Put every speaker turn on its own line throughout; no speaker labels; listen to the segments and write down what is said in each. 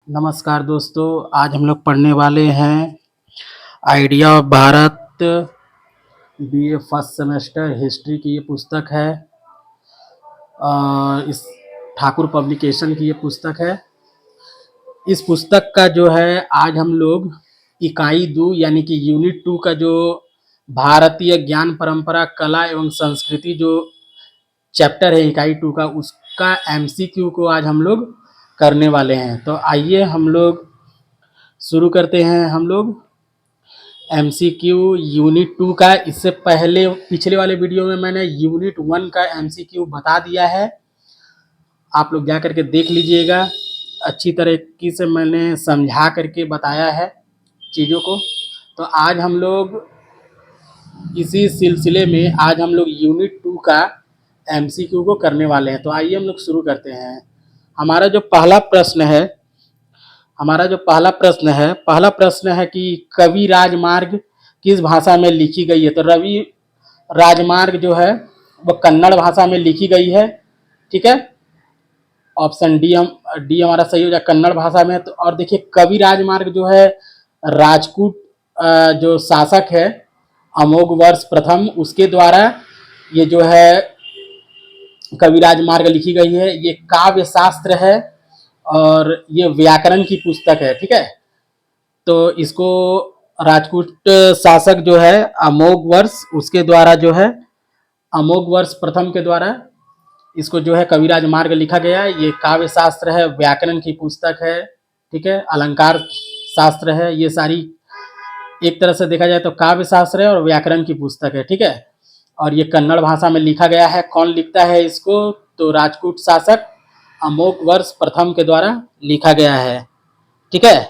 नमस्कार दोस्तों, आज हम लोग पढ़ने वाले हैं idea of Bharat BA first semester history की ये पुस्तक है। इस ठाकुर पब्लिकेशन की ये पुस्तक है। इस पुस्तक का जो है आज हम लोग इकाई 2 यानी कि यूनिट 2 का जो भारतीय ज्ञान परंपरा कला एवं संस्कृति जो चैप्टर है इकाई 2 का, उसका एमसीक्यू को आज हम लोग करने वाले हैं। तो आइए हम लोग शुरू करते हैं। हम लोग एमसीक्यू यूनिट 2 का, इससे पहले पिछले वाले वीडियो में मैंने यूनिट 1 का एमसीक्यू बता दिया है, आप लोग जा करके देख लीजिएगा। अच्छी तरीके से मैंने समझा करके बताया है चीज़ों को। तो आज हम लोग इसी सिलसिले में आज हम लोग यूनिट 2 का एमसीक्यू को करने वाले हैं। तो आइए हम लोग शुरू करते हैं। हमारा जो पहला प्रश्न है कि कवि राजमार्ग किस भाषा में लिखी गई है। तो रवि राजमार्ग जो है वो कन्नड़ भाषा में लिखी गई है। ठीक है, ऑप्शन डी हमारा सही हो जाए, कन्नड़ भाषा में। तो और देखिए कवि राजमार्ग जो है राजपूत जो शासक है अमोघ वर्ष प्रथम, उसके द्वारा ये जो है कवि राजमार्ग लिखी गई है। ये काव्य शास्त्र है और ये व्याकरण की पुस्तक है। ठीक है, तो इसको राजपूत शासक जो है अमोघ वर्ष, उसके द्वारा जो है अमोघ वर्ष प्रथम के द्वारा इसको जो है कवि राजमार्ग लिखा गया है। ये काव्य शास्त्र है, व्याकरण की पुस्तक है। ठीक है, अलंकार शास्त्र है। ये सारी एक तरह से देखा जाए तो काव्य शास्त्र है और व्याकरण की पुस्तक है। ठीक है, और ये कन्नड़ भाषा में लिखा गया है। कौन लिखता है इसको? तो राजपूत शासक अमोघ वर्ष प्रथम के द्वारा लिखा गया है। ठीक है,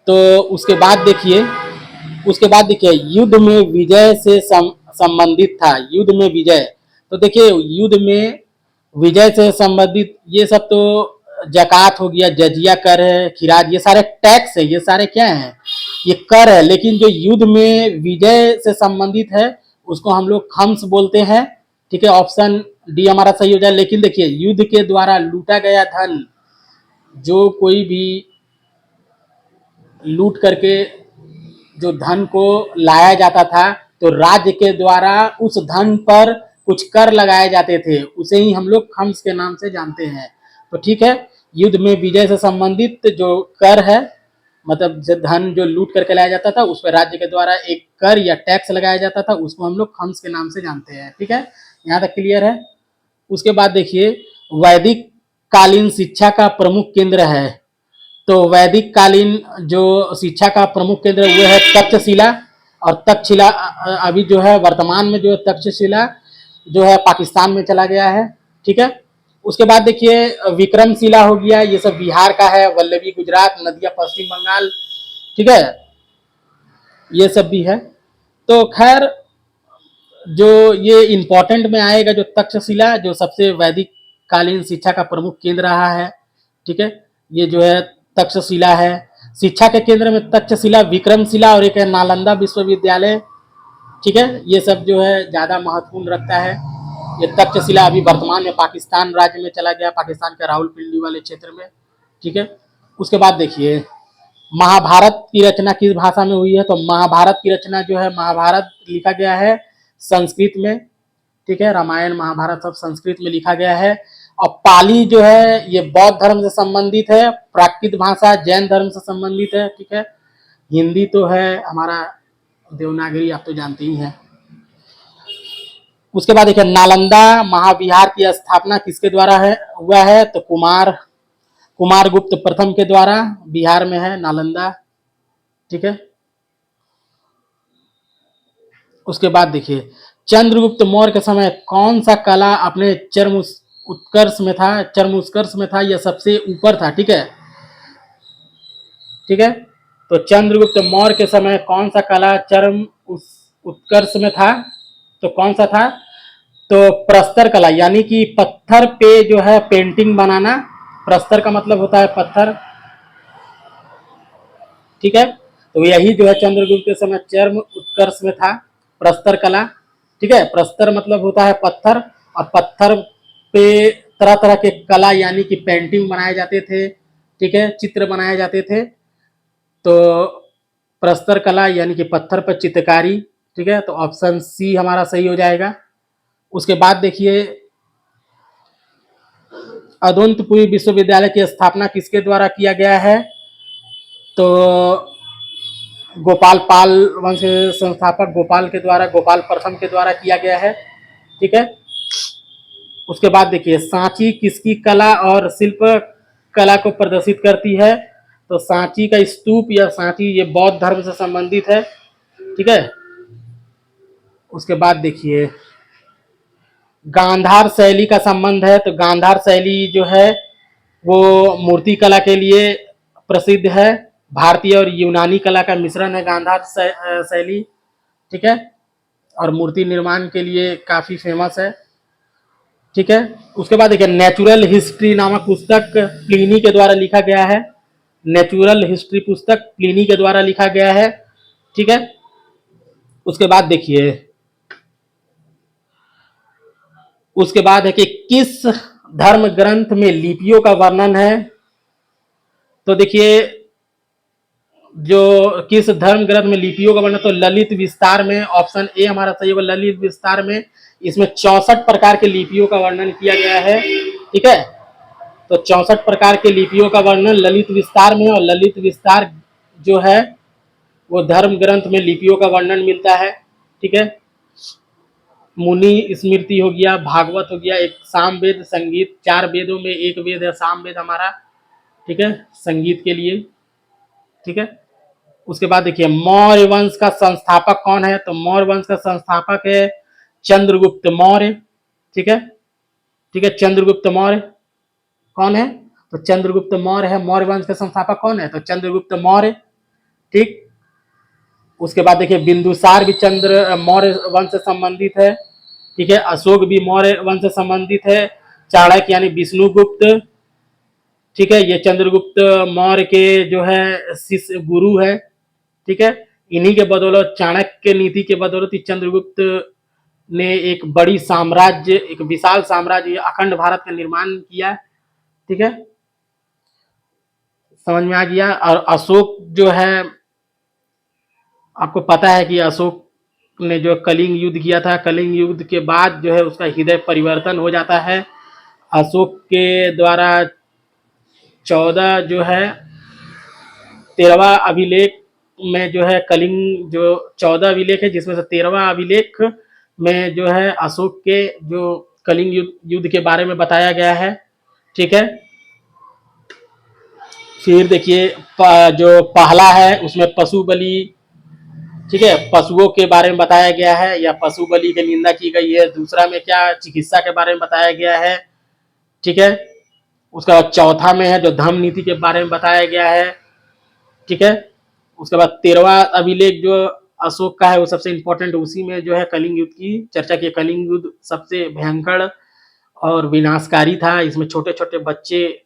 तो उसके बाद देखिए युद्ध में विजय से संबंधित था। युद्ध में विजय, तो देखिए युद्ध में विजय से संबंधित ये सब तो जकात हो गया, जजिया कर है, खिराज, ये सारे टैक्स है। ये सारे क्या हैं? ये कर है। लेकिन जो युद्ध में विजय से संबंधित है उसको हम लोग खम्स बोलते हैं। ठीक है, ऑप्शन डी हमारा सही हो जाए। लेकिन देखिए युद्ध के द्वारा लूटा गया धन, जो कोई भी लूट करके जो धन को लाया जाता था तो राज्य के द्वारा उस धन पर कुछ कर लगाए जाते थे, उसे ही हम लोग खम्स के नाम से जानते हैं। तो ठीक है, युद्ध में विजय से संबंधित जो कर है, मतलब जो धन जो लूट करके लाया जाता था उस पर राज्य के द्वारा एक कर या टैक्स लगाया जाता था, उसको हम लोग खम्स के नाम से जानते हैं। ठीक है, यहाँ तक क्लियर है। उसके बाद देखिए वैदिक कालीन शिक्षा का प्रमुख केंद्र है। तो वैदिक कालीन जो शिक्षा का प्रमुख केंद्र वो है तक्षशिला। और तक्षशिला अभी जो है वर्तमान में जो है तक्षशिला जो है पाकिस्तान में चला गया है। ठीक है, उसके बाद देखिए विक्रमशिला हो गया, ये सब बिहार का है। वल्लभी गुजरात, नदिया पश्चिम बंगाल। ठीक है, ये सब भी है। तो खैर जो ये इंपॉर्टेंट में आएगा जो तक्षशिला जो सबसे वैदिक कालीन शिक्षा का प्रमुख केंद्र रहा है। ठीक है, ये जो है तक्षशिला है। शिक्षा के केंद्र में तक्षशिला, विक्रमशिला और एक है नालंदा विश्वविद्यालय। ठीक है, ये सब जो है ज़्यादा महत्वपूर्ण रखता है। ये तक्षशिला अभी वर्तमान में पाकिस्तान राज्य में चला गया, पाकिस्तान के रावलपिंडी वाले क्षेत्र में। ठीक है, उसके बाद देखिए महाभारत की रचना किस भाषा में हुई है। तो महाभारत की रचना जो है, महाभारत लिखा गया है संस्कृत में। ठीक है, रामायण महाभारत सब संस्कृत में लिखा गया है। और पाली जो है ये बौद्ध धर्म से संबंधित है। प्राकृत भाषा जैन धर्म से संबंधित है। ठीक है, हिंदी तो है हमारा देवनागरी, आप तो जानते ही हैं। उसके बाद देखिए नालंदा महाविहार की स्थापना किसके द्वारा हुआ है। तो कुमारगुप्त प्रथम के द्वारा, बिहार में है नालंदा। ठीक है, उसके बाद देखिए चंद्रगुप्त मौर्य के समय कौन सा कला अपने चरम उत्कर्ष में था या सबसे ऊपर था। ठीक है, तो चंद्रगुप्त मौर्य के समय कौन सा कला चरम उत्कर्ष में था। तो कौन सा था? तो प्रस्तर कला, यानी कि पत्थर पे जो है पेंटिंग बनाना। प्रस्तर का मतलब होता है पत्थर। ठीक है, तो यही जो है चंद्रगुप्त के समय चरम उत्कर्ष में था, प्रस्तर कला। ठीक है, प्रस्तर मतलब होता है पत्थर, और पत्थर पे तरह तरह के कला यानी कि पेंटिंग बनाए जाते थे, ठीक है, चित्र बनाए जाते थे। तो प्रस्तर कला यानी कि पत्थर पर चित्रकारी, ठीक है, तो ऑप्शन सी हमारा सही हो जाएगा। उसके बाद देखिए अदोनपुरी विश्वविद्यालय की स्थापना किसके द्वारा किया गया है? तो गोपाल पाल वंश संस्थापक गोपाल के द्वारा, गोपाल प्रथम के द्वारा किया गया है, ठीक है। उसके बाद देखिए सांची किसकी कला और शिल्प कला को प्रदर्शित करती है? तो सांची का स्तूप या सांची ये बौद्ध धर्म से संबंधित है, ठीक है। उसके बाद देखिए गांधार शैली का संबंध है, तो गांधार शैली जो है वो मूर्ति कला के लिए प्रसिद्ध है। भारतीय और यूनानी कला का मिश्रण है गांधार शैली, ठीक है, और मूर्ति निर्माण के लिए काफी फेमस है, ठीक है। उसके बाद देखिए नेचुरल हिस्ट्री नामक पुस्तक प्लिनी के द्वारा लिखा गया है। नेचुरल हिस्ट्री पुस्तक प्लिनी के द्वारा लिखा गया है, ठीक है। उसके बाद देखिए उसके बाद है कि किस धर्म ग्रंथ में लिपियों का वर्णन है? तो देखिए जो किस धर्म ग्रंथ में लिपियों का वर्णन, तो ललित विस्तार में, ऑप्शन ए हमारा सही होगा, ललित विस्तार में। इसमें 64 प्रकार के लिपियों का वर्णन किया गया है, ठीक है। तो 64 प्रकार के लिपियों का वर्णन ललित विस्तार में, और ललित विस्तार जो है वो धर्म ग्रंथ में लिपियों का वर्णन मिलता है, ठीक है। मुनि स्मृति हो गया, भागवत हो गया, एक साम वेद संगीत, 4 वेदों में एक वेद है साम वेद हमारा, ठीक है, संगीत के लिए, ठीक है। उसके बाद देखिए मौर्य वंश का संस्थापक कौन है? तो मौर्य वंश का संस्थापक है चंद्रगुप्त मौर्य, ठीक है, ठीक है। चंद्रगुप्त मौर्य कौन है? तो चंद्रगुप्त मौर्य है। मौर्य वंश का संस्थापक कौन है? तो चंद्रगुप्त मौर्य, ठीक। उसके बाद देखिए बिंदुसार भी चंद्र मौर्य वंश से संबंधित है, ठीक है। अशोक भी मौर्य वंश से संबंधित है। चाणक्य यानी विष्णुगुप्त, ठीक है, ये चंद्रगुप्त मौर्य के जो है शिष्य गुरु है, ठीक है। इन्हीं के बदौलत, चाणक्य नीति के बदौलत चंद्रगुप्त ने एक बड़ी साम्राज्य, एक विशाल साम्राज्य, अखंड भारत का निर्माण किया, ठीक है। समझ में आ गया। और अशोक जो है आपको पता है कि अशोक ने जो कलिंग युद्ध किया था, कलिंग युद्ध के बाद जो है उसका हृदय परिवर्तन हो जाता है। अशोक के द्वारा 14 जो है 13वां अभिलेख में जो है कलिंग जो 14 अभिलेख है, जिसमें से 13वां अभिलेख में जो है अशोक के जो कलिंग युद्ध के बारे में बताया गया है, ठीक है। फिर देखिए जो पहला है उसमें पशु बलि, ठीक है, पशुओं के बारे में बताया गया है या पशु बलि की निंदा की गई है। दूसरा में क्या, चिकित्सा के बारे में बताया गया है, ठीक है। उसके बाद चौथा में है जो धर्म नीति के बारे में बताया गया है, ठीक है। उसके बाद 13वां अभिलेख जो अशोक का है वो सबसे इंपॉर्टेंट, उसी में जो है कलिंग युद्ध की चर्चा की। कलिंग युद्ध सबसे भयंकर और विनाशकारी था। इसमें छोटे छोटे बच्चे,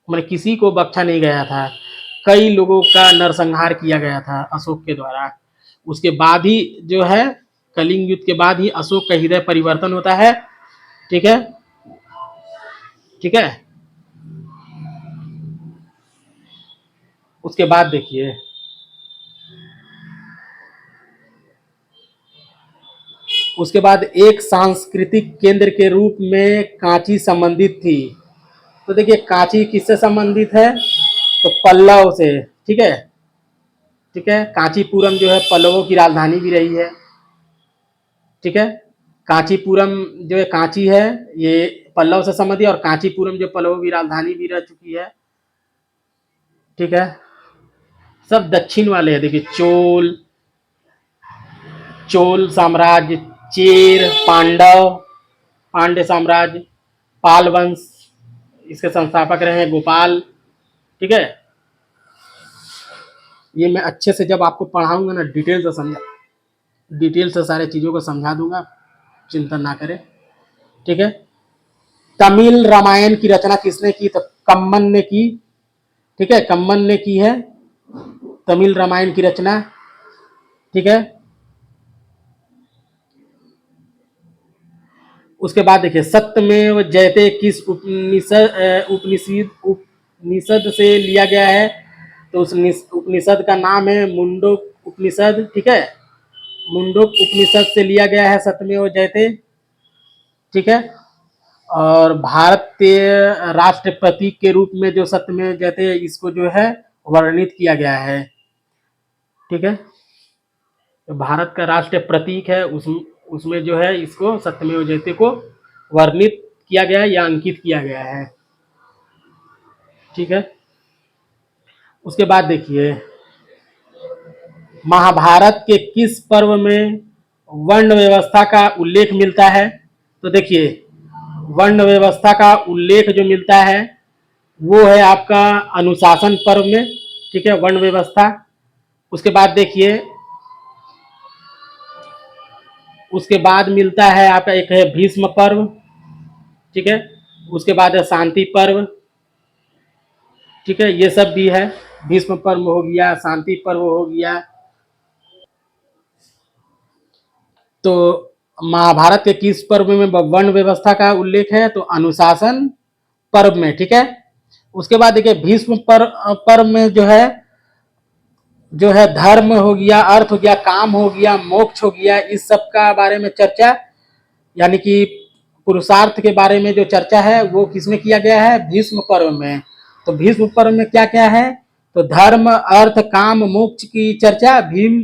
मैंने किसी को बख्शा नहीं गया था, कई लोगों का नरसंहार किया गया था अशोक के द्वारा। उसके बाद ही जो है कलिंग युद्ध के बाद ही अशोक का हृदय परिवर्तन होता है, ठीक है, ठीक है। उसके बाद देखिए उसके बाद एक सांस्कृतिक केंद्र के रूप में कांची संबंधित थी। तो देखिए कांची किससे संबंधित है? तो पल्लव से, ठीक है, ठीक है। कांचीपुरम जो है पल्लवों की राजधानी भी रही है, ठीक है। कांचीपुरम जो है कांची है ये पल्लव से संबंधित, और कांचीपुरम जो पल्लवों की राजधानी भी रह चुकी है, ठीक है। सब दक्षिण वाले हैं। देखिए चोल, चोल साम्राज्य, चेर, पांडव, पांड्य साम्राज्य, पाल वंश, इसके संस्थापक रहे हैं गोपाल, ठीक है। ये मैं अच्छे से जब आपको पढ़ाऊंगा ना डिटेल से सारे चीज़ों को समझा दूंगा, चिंता ना करें, ठीक है। तमिल रामायण की रचना किसने की? तो कम्मन ने की, ठीक है, कम्मन ने की है तमिल रामायण की रचना, ठीक है। उसके बाद देखिए सत्यमेव जयते किस उपनिषद से लिया गया है, तो उस उपनिषद का नाम है मुंडक उपनिषद, ठीक है। मुंडक उपनिषद से लिया गया है सत्यमेव जयते, ठीक है। और भारतीय राष्ट्र प्रतीक के रूप में जो सत्यमेव जयते इसको जो है वर्णित किया गया है, ठीक है। तो भारत का राष्ट्रीय प्रतीक है, उसमें जो है इसको सत्यमेव जयते को वर्णित किया गया है या अंकित किया गया है, ठीक है। उसके बाद देखिए महाभारत के किस पर्व में वर्ण व्यवस्था का उल्लेख मिलता है, तो देखिए वर्ण व्यवस्था का उल्लेख जो मिलता है वो है आपका अनुशासन पर्व में, ठीक है, वर्ण व्यवस्था। उसके बाद देखिए उसके बाद मिलता है आपका एक है भीष्म पर्व, ठीक है। उसके बाद है शांति पर्व, ठीक है, ये सब भी है। भीष्म पर्व हो गया, शांति पर्व हो गया। तो महाभारत के किस पर्व में वर्ण व्यवस्था का उल्लेख है, तो अनुशासन पर्व में, ठीक है। उसके बाद देखिए भीष्म पर्व में जो है धर्म हो गया, अर्थ हो गया, काम हो गया, मोक्ष हो गया, इस सब का बारे में चर्चा, यानी कि पुरुषार्थ के बारे में जो चर्चा है वो किसमें किया गया है, भीष्म पर्व में। तो भीष्म पर्व में क्या क्या है, तो धर्म अर्थ काम मोक्ष की चर्चा भीम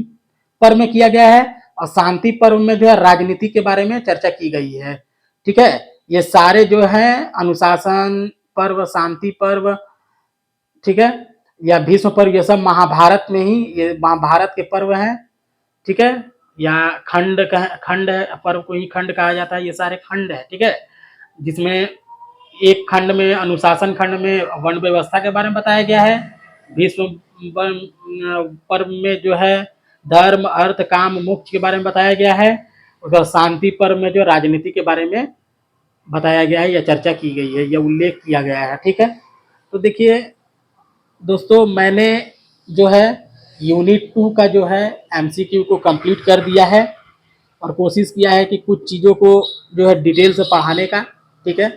पर्व में किया गया है। और शांति पर्व में जो है राजनीति के बारे में चर्चा की गई है, ठीक है। ये सारे जो है अनुशासन पर्व, शांति पर्व, ठीक है, या भीष्म पर्व, ये सब महाभारत में ही, ये महाभारत के पर्व हैं, ठीक है। या खंड पर्व को ही खंड कहा जाता है, ये सारे खंड है, ठीक है। जिसमें एक खंड में अनुशासन खंड में वर्ण व्यवस्था के बारे में बताया गया है, भीष्म पर्व में जो है धर्म अर्थ काम मोक्ष के बारे में बताया गया है, और शांति पर्व में जो राजनीति के बारे में बताया गया है या चर्चा की गई है या उल्लेख किया गया है, ठीक है। तो देखिए दोस्तों मैंने जो है यूनिट 2 का जो है एमसीक्यू को कंप्लीट कर दिया है और कोशिश किया है कि कुछ चीज़ों को जो है डिटेल से पढ़ाने का, ठीक है।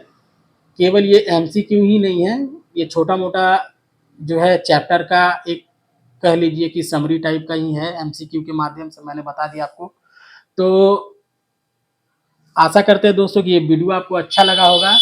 केवल ये एमसीक्यू ही नहीं है, ये छोटा मोटा जो है चैप्टर का एक कह लीजिए कि समरी टाइप का ही है, एमसीक्यू के माध्यम से मैंने बता दिया आपको। तो आशा करते हैं दोस्तों कि ये वीडियो आपको अच्छा लगा होगा।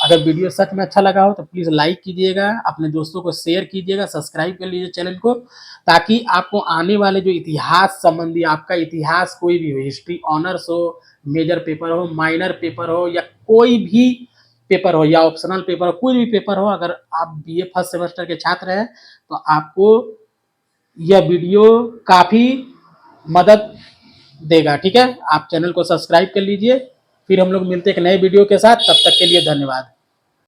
अगर वीडियो सच में अच्छा लगा हो तो प्लीज़ लाइक कीजिएगा, अपने दोस्तों को शेयर कीजिएगा, सब्सक्राइब कर लीजिए चैनल को, ताकि आपको आने वाले जो इतिहास संबंधी आपका इतिहास कोई भी हो, हिस्ट्री ऑनर्स हो, मेजर पेपर हो, माइनर पेपर हो, या कोई भी पेपर हो या ऑप्शनल पेपर हो, कोई भी पेपर हो, अगर आप बीए फर्स्ट सेमेस्टर के छात्र हैं तो आपको यह वीडियो काफ़ी मदद देगा, ठीक है। आप चैनल को सब्सक्राइब कर लीजिए। फिर हम लोग मिलते हैं एक नए वीडियो के साथ, तब तक के लिए धन्यवाद।